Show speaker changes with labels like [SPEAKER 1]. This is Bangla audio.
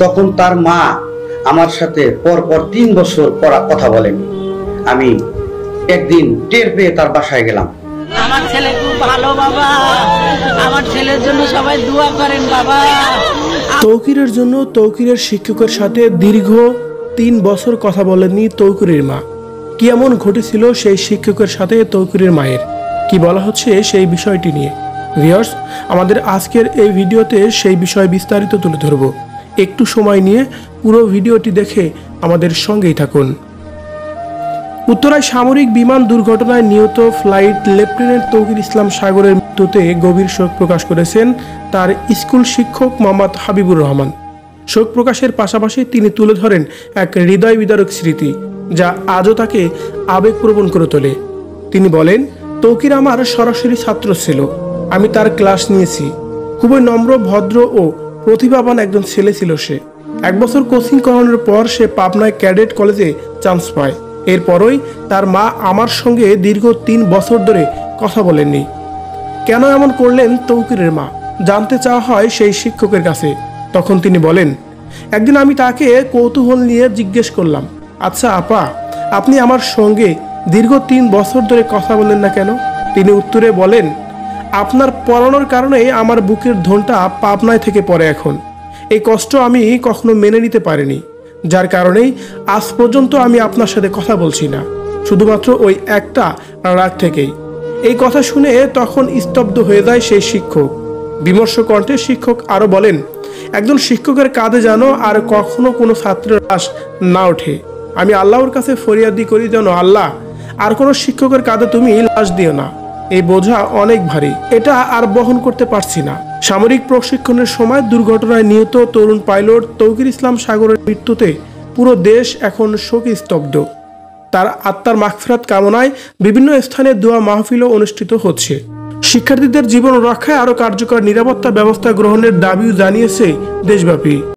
[SPEAKER 1] তখন তার মা আমার সাথে পরপর 3 বছর কথা বলেন। আমি একদিন টের পেয়ে তার বাসায় গেলাম।
[SPEAKER 2] আমার ছেলে খুব ভালো বাবা, আমার ছেলের জন্য সবাই দোয়া করেন বাবা।
[SPEAKER 3] তৌকিরের জন্য তৌকিরের শিক্ষকের সাথে দীর্ঘ 3 বছর কথা বলেননি তৌকিরের মা। কি এমন ঘটেছিল সেই শিক্ষকের সাথে তৌকিরের মায়ের, কি বলা হচ্ছে সেই বিষয়টি নিয়ে ভিউয়ার্স, আমাদের আজকের এই ভিডিওতে সেই বিষয় বিস্তারিত তুলে ধরব। একটু সময় নিয়ে পুরো ভিডিওটি দেখে আমাদের সঙ্গেই থাকুন। উত্তরায় সামরিক বিমান দুর্ঘটনায় নিহত ফ্লাইট লেফটেন্যান্ট তৌকির ইসলাম সাগরের মৃত্যুতে গভীর শোক প্রকাশ করেছেন তার স্কুল শিক্ষক মোহাম্মদ হাবিবুর রহমান। শোক প্রকাশের পাশাপাশি তিনি তুলে ধরেন এক হৃদয় বিদারক স্মৃতি, যা আজও তাকে আবেগপ্রবণ করে তোলে। তিনি বলেন, তৌকির আমার সরাসরি ছাত্র ছিল। আমি তার ক্লাস নিয়েছি। খুবই নম্র, ভদ্র ও প্রতিভাবান একজন ছেলে ছিল সে। 1 বছর কোচিং করানোর পর সে পাবনায় ক্যাডেট কলেজে চান্স পায়। এরপরই তার মা আমার সঙ্গে দীর্ঘ 3 বছর ধরে কথা বলেননি। কেন এমন করলেন তৌকিরের মা জানতে চাওয়া হয় সেই শিক্ষকের কাছে। তখন তিনি বলেন, একদিন আমি তাকে কৌতূহল নিয়ে জিজ্ঞেস করলাম, আচ্ছা আপা, আপনি আমার সঙ্গে দীর্ঘ 3 বছর ধরে কথা বলেন না কেন? তিনি উত্তরে বলেন, আপনার পড়ানোর কারণে আমার বুকের ধনটা পাবনায় থেকে পড়ে এখন। এই কষ্ট আমি কখনো মেনে নিতে পারিনি, যার কারণেই আজ পর্যন্ত আমি আপনার সাথে কথা বলছি না, শুধুমাত্র ওই একটা রাগ থেকেই। এই কথা শুনে তখন স্তব্ধ হয়ে যায় সেই শিক্ষক। বিমর্ষ কণ্ঠে শিক্ষক আরো বলেন, একজন শিক্ষকের কাঁধে যেন আর কখনো কোনো ছাত্রের লাশ না ওঠে। আমি আল্লাহর কাছে ফরিয়াদি করি যেন আল্লাহ আর কোনো শিক্ষকের কাঁধে তুমি লাশ দিও না। এই বোঝা অনেক ভারী, এটা আর বহন করতে পারছি না। সামরিক প্রশিক্ষণের সময় দুর্ঘটনায় নিহত তরুণ পাইলট তৌকির ইসলাম সাগরের মৃত্যুতে পুরো দেশ এখন শোকে স্তব্ধ। তার আত্মার মাগফিরাত কামনায় বিভিন্ন স্থানে দোয়া মাহফিলও অনুষ্ঠিত হচ্ছে। শিক্ষার্থীদের জীবন রক্ষায় আরও কার্যকর নিরাপত্তা ব্যবস্থা গ্রহণের দাবিও জানিয়েছে দেশব্যাপী।